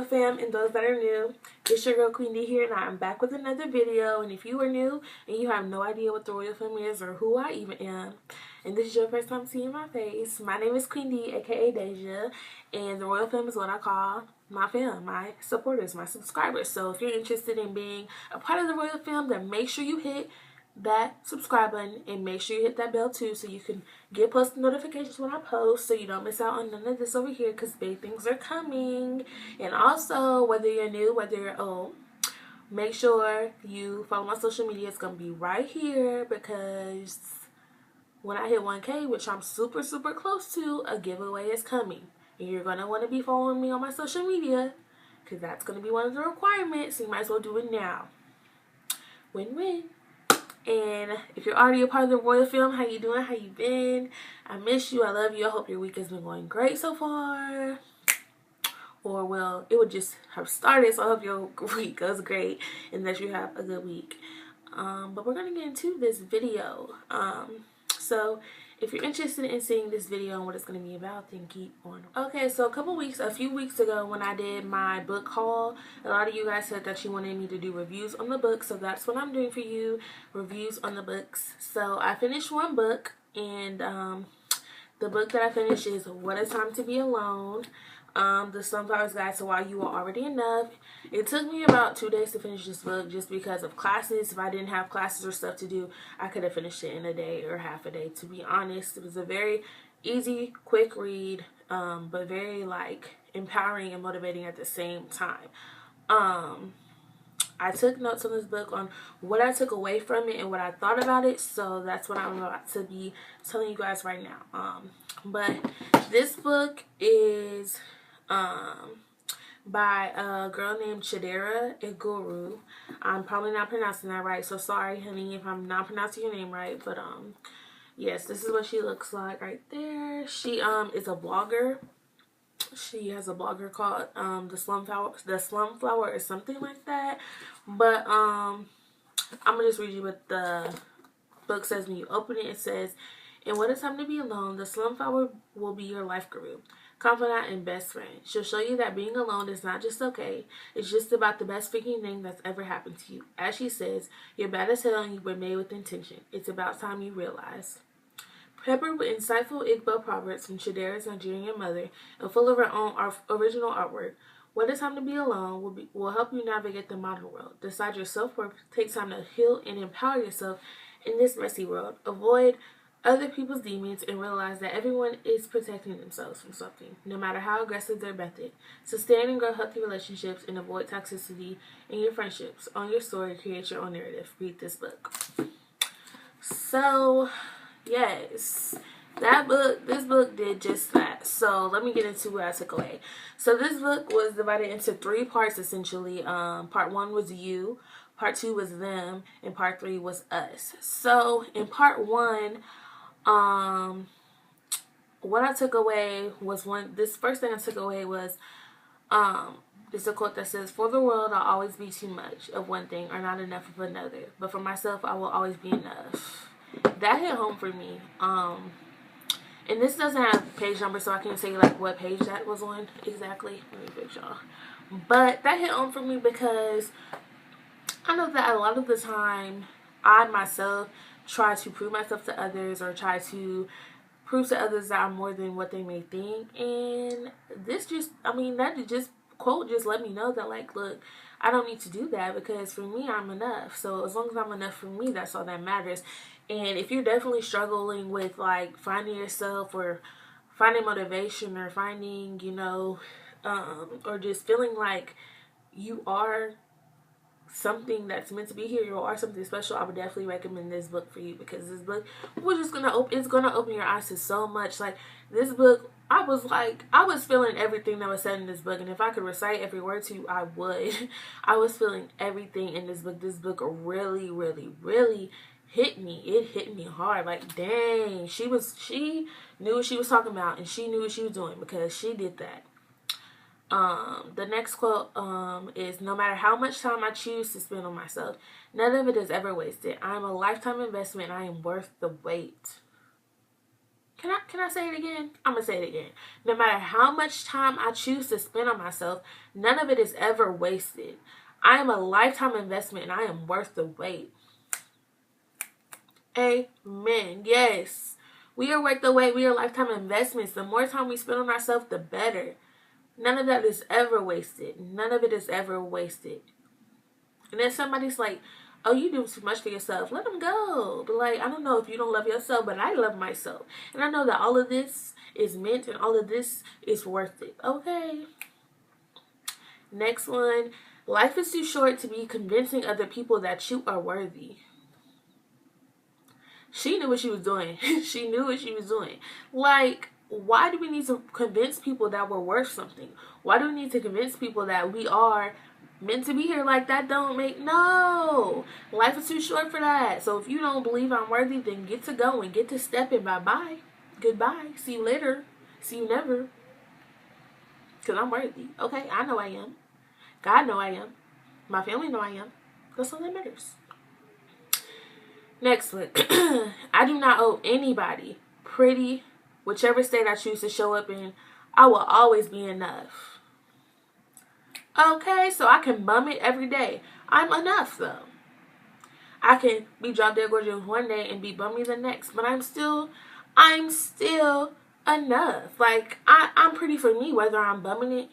Royal Fam and those that are new. It's your girl QUEENDEE here, and I'm back with another video. And if you are new and you have no idea what the Royal Fam is or who I even am, and this is your first time seeing my face, my name is QUEENDEE, aka Deja, and the Royal Fam is what I call my fam, my supporters, my subscribers. So if you're interested in being a part of the Royal Fam, then make sure you hit that subscribe button and make sure you hit that bell too, so you can get post notifications when I post, so you don't miss out on none of this over here, because big things are coming. And also, whether you're new, whether you're old, make sure you follow my social media. It's gonna be right here, because when I hit 1K, which I'm super close to, a giveaway is coming, and you're gonna want to be following me on my social media, because that's gonna be one of the requirements. So you might as well do it now. Win-win. And if you're already a part of the Royal Fam, how you doing? How you been? I miss you. I love you. I hope your week has been going great so far. Or, well, it would just have started, so I hope your week goes great and that you have a good week. But we're going to get into this video. So if you're interested in seeing this video and what it's going to be about, then keep on. Okay, so a few weeks ago when I did my book haul, a lot of you guys said that you wanted me to do reviews on the book, so that's what I'm doing for you, reviews on the books. So I finished one book, and the book that I finished is What a Time to Be Alone, the Sunflower's Guide to Why You Are Already Enough. It took me about 2 days to finish this book just because of classes. If I didn't have classes or stuff to do, I could have finished it in a day or half a day, to be honest. It was a very easy, quick read, but very like empowering and motivating at the same time. I took notes on this book on what I took away from it and what I thought about it, so that's what I'm about to be telling you guys right now. But this book is by a girl named Chidera Iguru. I'm probably not pronouncing that right, so sorry, honey, if I'm not pronouncing your name right. But yes, this is what she looks like right there. She is a blogger. She has a blogger called the Slumflower or something like that. But I'm gonna just read you what the book says. When you open it, it says, "In What a Time to Be Alone, the Slumflower will be your life guru, confidant, and best friend. She'll show you that being alone is not just okay. It's just about the best freaking thing that's ever happened to you. As she says, you're bad as hell and you were made with intention. It's about time you realize." Peppered with insightful Igbo proverbs from Chidera's Nigerian mother and full of her own original artwork, What a Time to Be Alone will help you navigate the modern world. Decide your self-worth, take time to heal and empower yourself in this messy world. Avoid other people's demons and realize that everyone is protecting themselves from something, no matter how aggressive their method. Sustain and grow healthy relationships and avoid toxicity in your friendships. Own your story, create your own narrative. Read this book. So, yes, this book did just that. So let me get into what I took away. So this book was divided into 3 parts essentially. Part 1 was you, part 2 was them, and part 3 was us. So in part 1, what I took away was this first thing I took away was there's a quote that says, "For the world I'll always be too much of one thing or not enough of another, but for myself I will always be enough." That hit home for me. And this doesn't have page number, so I can't say like what page that was on exactly. Let me fix y'all. But that hit home for me because I know that a lot of the time I myself try to prove myself to others or try to prove to others that I'm more than what they may think. And this that quote just let me know that, like, look, I don't need to do that, because for me, I'm enough. So as long as I'm enough for me, that's all that matters. And if you're definitely struggling with like finding yourself or finding motivation or finding, or just feeling like you are something that's meant to be here, you are something special, I would definitely recommend this book for you, because this book it's gonna open your eyes to so much. Like, this book, I was feeling everything that was said in this book, and if I could recite every word to you, I would. I was feeling everything in this book. This book really hit me. It hit me hard. Like, dang, she knew what she was talking about, and she knew what she was doing, because she did that. The next quote is, "No matter how much time I choose to spend on myself, none of it is ever wasted. I am a lifetime investment, and I am worth the wait." Can I say it again? I'm gonna say it again. No matter how much time I choose to spend on myself, none of it is ever wasted. I am a lifetime investment and I am worth the wait. Amen. Yes. We are worth the wait. We are lifetime investments. The more time we spend on ourselves, the better. None of that is ever wasted. None of it is ever wasted. And then somebody's like, oh, you do too much for yourself. Let them go. But like, I don't know if you don't love yourself, but I love myself. And I know that all of this is meant and all of this is worth it. Okay. Next one. Life is too short to be convincing other people that you are worthy. She knew what she was doing. She knew what she was doing. Like, why do we need to convince people that we're worth something? Why do we need to convince people that we are meant to be here? Like, that don't make, no. Life is too short for that. So if you don't believe I'm worthy, then get to going. Get to stepping. Bye-bye. Goodbye. See you later. See you never. Because I'm worthy. Okay? I know I am. God know I am. My family know I am. That's all that matters. Next one. I do not owe anybody. Pretty, whichever state I choose to show up in, I will always be enough. Okay, so I can bum it every day. I'm enough, though. I can be drop dead gorgeous one day and be bummy the next, but I'm still enough. Like, I'm pretty for me, whether I'm bumming it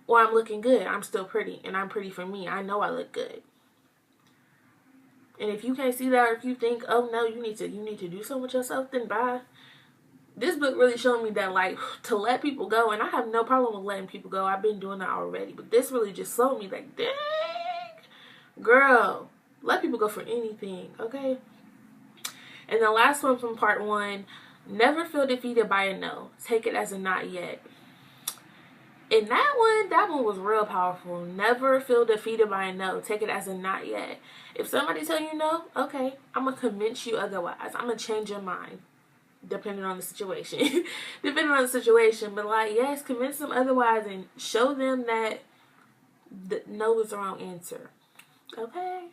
or I'm looking good. I'm still pretty, and I'm pretty for me. I know I look good. And if you can't see that, or if you think, oh no, you need to do something with yourself, then bye. This book really showed me that, like, to let people go, and I have no problem with letting people go. I've been doing that already. But this really just showed me, like, dang, girl, let people go for anything, okay? And the last one from part 1, never feel defeated by a no. Take it as a not yet. And that one was real powerful. Never feel defeated by a no. Take it as a not yet. If somebody tell you no, okay, I'm going to convince you otherwise. I'm going to change your mind. Depending on the situation. Depending on the situation. But like, yes, convince them otherwise and show them that the no is the wrong answer. Okay?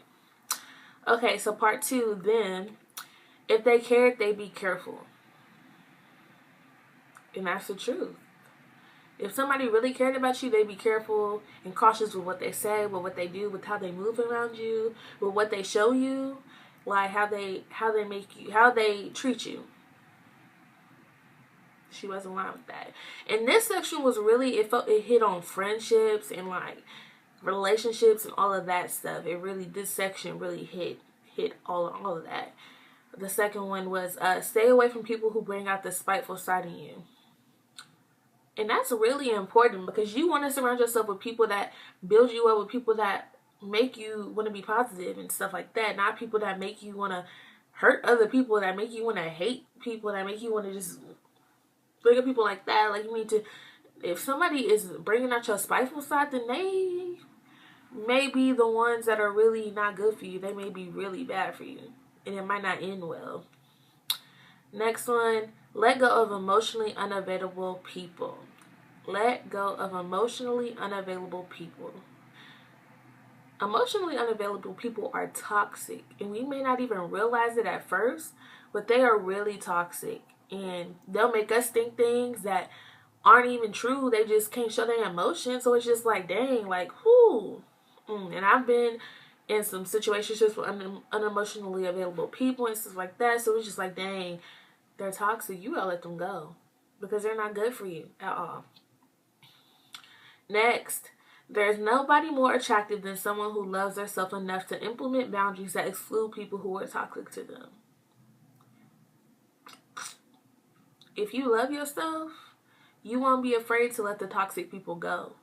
Okay, so part 2, then, if they cared, they'd be careful. And that's the truth. If somebody really cared about you, they'd be careful and cautious with what they say, with what they do, with how they move around you, with what they show you, like how they treat you. She wasn't lying with that. And this section was really, it hit on friendships and like relationships and all of that stuff. This section really hit all of that. The second one was stay away from people who bring out the spiteful side in you. And that's really important because you want to surround yourself with people that build you up, with people that make you want to be positive and stuff like that. Not people that make you want to hurt other people, that make you want to hate people, that make you want to just look at people like that. Like, you need to, if somebody is bringing out your spiteful side, then they may be the ones that are really not good for you. They may be really bad for you. And it might not end well. Next one, let go of emotionally unavailable people. Let go of emotionally unavailable people. Emotionally unavailable people are toxic. And we may not even realize it at first, but they are really toxic. And they'll make us think things that aren't even true. They just can't show their emotions. So it's just like, dang, like, whoo. And I've been in some situations with unemotionally available people and stuff like that. So it's just like, dang, they're toxic. You gotta let them go because they're not good for you at all. Next, there's nobody more attractive than someone who loves themselves enough to implement boundaries that exclude people who are toxic to them. If you love yourself, you won't be afraid to let the toxic people go.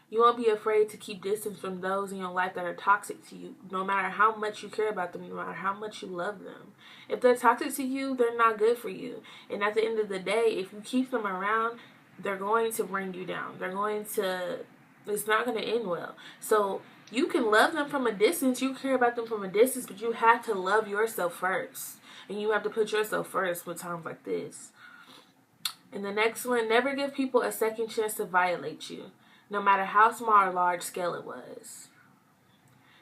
You won't be afraid to keep distance from those in your life that are toxic to you, no matter how much you care about them, no matter how much you love them. If they're toxic to you, they're not good for you. And at the end of the day, if you keep them around, they're going to bring you down. It's not going to end well. So you can love them from a distance, you care about them from a distance, but you have to love yourself first. And you have to put yourself first with times like this. And the next one, never give people a second chance to violate you, no matter how small or large scale it was.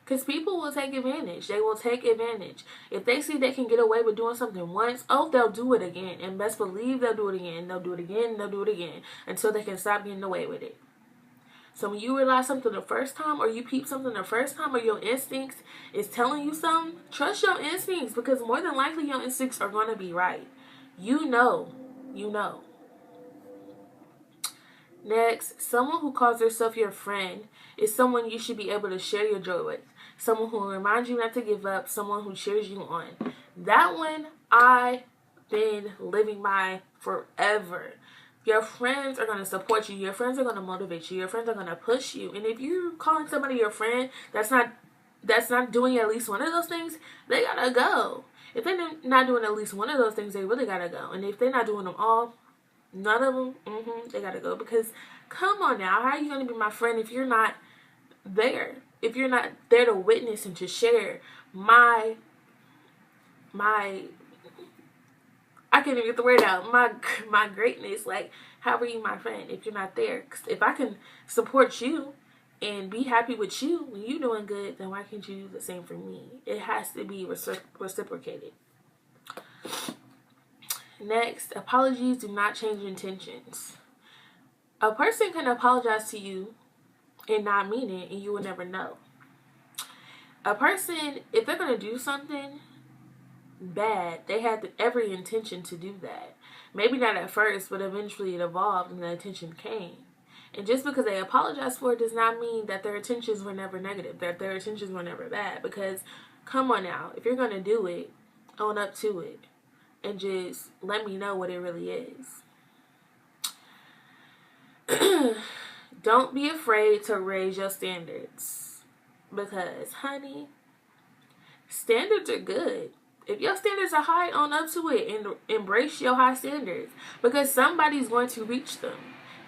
Because people will take advantage. They will take advantage. If they see they can get away with doing something once, oh, they'll do it again. And best believe they'll do it again. They'll do it again. They'll do it again. Until they can stop getting away with it. So when you realize something the first time, or you peep something the first time, or your instincts is telling you something, trust your instincts. Because more than likely your instincts are going to be right. You know. You know. Next, someone who calls herself your friend is someone you should be able to share your joy with. Someone who reminds you not to give up. Someone who cheers you on. That one I've been living by forever. Your friends are going to support you. Your friends are going to motivate you. Your friends are going to push you. And if you're calling somebody your friend that's not doing at least one of those things, they got to go. If they're not doing at least one of those things, they really got to go. And if they're not doing them all, none of them, they got to go. Because come on now, how are you going to be my friend if you're not there? If you're not there to witness and to share my I can't even get the word out, my greatness. Like, how are you my friend if you're not there? 'Cause if I can support you and be happy with you when you're doing good, then why can't you do the same for me? It has to be reciprocated. Next, apologies do not change intentions. A person can apologize to you and not mean it, and you will never know. A person, if they're going to do something bad, they had every intention to do that. Maybe not at first, but eventually it evolved and the intention came. And just because they apologize for it does not mean that their intentions were never negative, that their intentions were never bad. Because, come on now, if you're going to do it, own up to it. And just let me know what it really is. Don't be afraid to raise your standards. Because, honey, standards are good. If your standards are high, own up to it and embrace your high standards. Because somebody's going to reach them.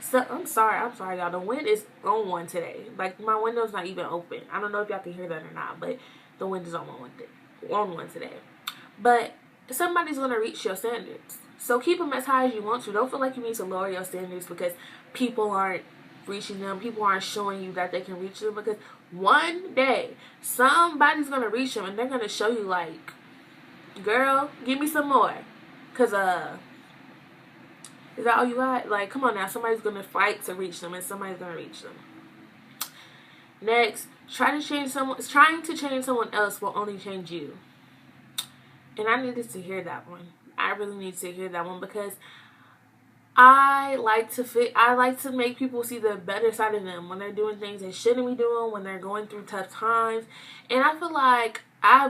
So, I'm sorry, y'all. The wind is on one today. Like, my window's not even open. I don't know if y'all can hear that or not, but the wind is on one today. But somebody's going to reach your standards. So keep them as high as you want to. Don't feel like you need to lower your standards because people aren't reaching them. People aren't showing you that they can reach them. Because one day, somebody's going to reach them and they're going to show you like, girl, give me some more. Because, is that all you got? Like, come on now. Somebody's going to fight to reach them and somebody's going to reach them. Next, trying to change someone else will only change you. And I needed to hear that one. I really need to hear that one because I like to make people see the better side of them when they're doing things they shouldn't be doing, when they're going through tough times. And I feel like I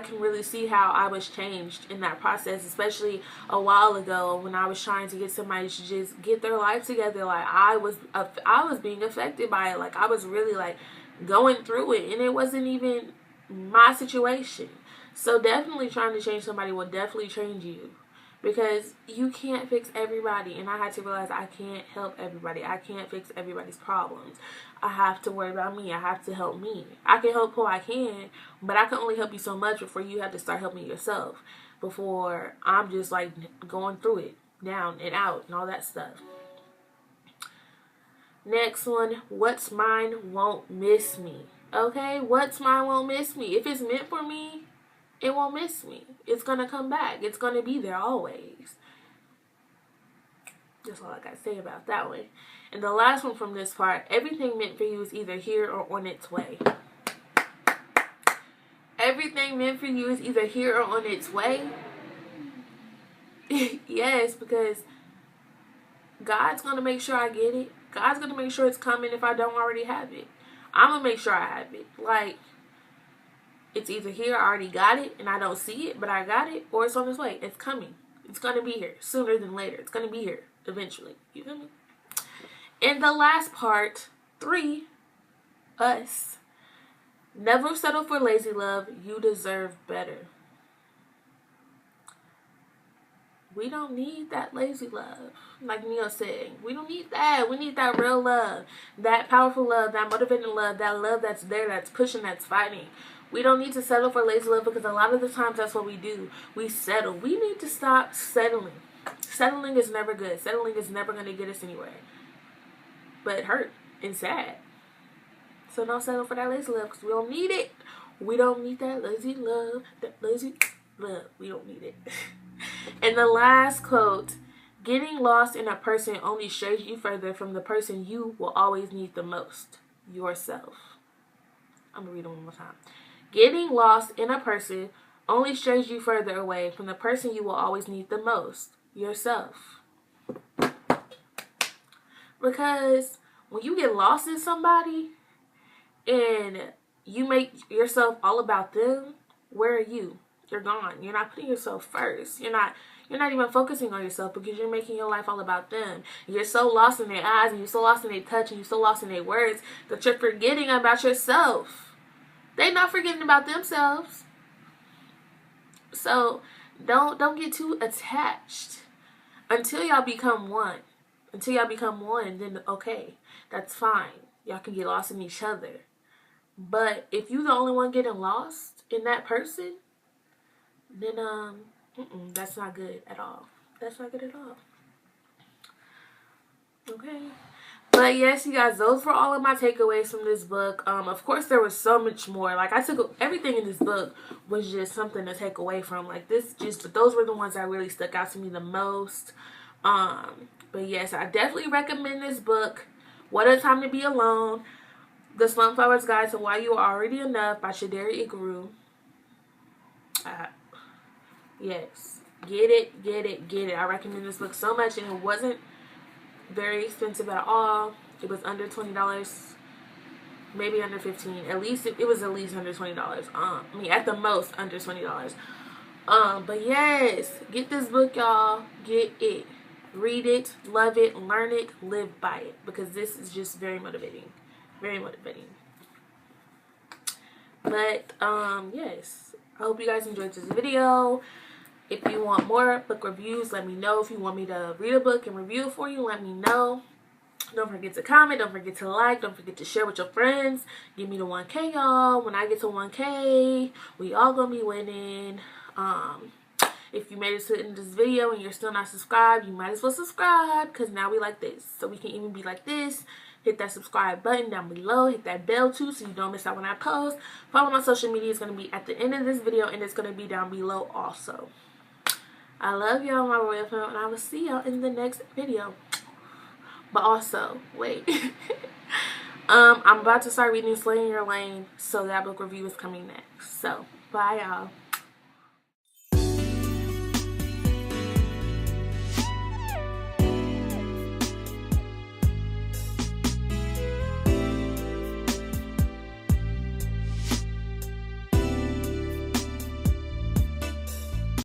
can really see how I was changed in that process, especially a while ago when I was trying to get somebody to just get their life together. Like I was being affected by it. Like I was really like going through it, and it wasn't even my situation. So definitely trying to change somebody will definitely change you. Because you can't fix everybody. And I had to realize I can't help everybody. I can't fix everybody's problems. I have to worry about me. I have to help me. I can help who I can. But I can only help you so much before you have to start helping yourself. Before I'm just like going through it. Down and out and all that stuff. Next one. What's mine won't miss me. Okay? What's mine won't miss me. If it's meant for me, it won't miss me. It's going to come back. It's going to be there always. That's all I got to say about that one. And the last one from this part. Everything meant for you is either here or on its way. Everything meant for you is either here or on its way. Yes, because God's going to make sure I get it. God's going to make sure it's coming if I don't already have it. I'm going to make sure I have it. Like, it's either here, I already got it, and I don't see it, but I got it, or it's on its way. It's coming. It's going to be here sooner than later. It's going to be here eventually. You feel me? And the last part, 3, us. Never settle for lazy love. You deserve better. We don't need that lazy love. Like Neil said, we don't need that. We need that real love. That powerful love, that motivating love, that love that's there, that's pushing, that's fighting. We don't need to settle for lazy love because a lot of the times that's what we do. We settle. We need to stop settling. Settling is never good. Settling is never going to get us anywhere. But hurt and sad. So don't settle for that lazy love because we don't need it. We don't need that lazy love. That lazy love. We don't need it. And the last quote, getting lost in a person only strays you further from the person you will always need the most, yourself. I'm going to read it one more time. Getting lost in a person only strays you further away from the person you will always need the most, yourself. Because when you get lost in somebody and you make yourself all about them, where are you? You're gone. You're not putting yourself first. You're not even focusing on yourself because you're making your life all about them. You're so lost in their eyes and you're so lost in their touch and you're so lost in their words that you're forgetting about yourself. They're not forgetting about themselves. So don't get too attached until y'all become one. Until y'all become one, then okay, that's fine. Y'all can get lost in each other. But if you're the only one getting lost in that person, then that's not good at all. That's not good at all. Okay. But yes, you guys, those were all of my takeaways from this book. Of course, there was so much more. Like, I took everything in this book was just something to take away from. Like, those were the ones that really stuck out to me the most. But yes, I definitely recommend this book. What a Time to Be Alone. The Slumflower's Guide to Why You Are Already Enough by Shadari Ikaru. Yes. Get it. I recommend this book so much, and it wasn't very expensive at all. It was under $20. Maybe under $15. At least it was at least under $20. I mean, at the most under $20. But yes, get this book, y'all. Get it. Read it, love it, learn it, live by it. Because this is just very motivating. Very motivating. But, yes. I hope you guys enjoyed this video. If you want more book reviews, let me know. If you want me to read a book and review it for you, let me know. Don't forget to comment. Don't forget to like. Don't forget to share with your friends. Give me the 1K, y'all. When I get to 1K, we all gonna be winning. If you made it to the end of this video and you're still not subscribed, you might as well subscribe because now we like this. So we can even be like this. Hit that subscribe button down below. Hit that bell too so you don't miss out when I post. Follow my social media. It's going to be at the end of this video and it's going to be down below also. I love y'all, my royal fam, and I will see y'all in the next video. But also, wait. I'm about to start reading Slay in Your Lane, so that book review is coming next. So, bye y'all.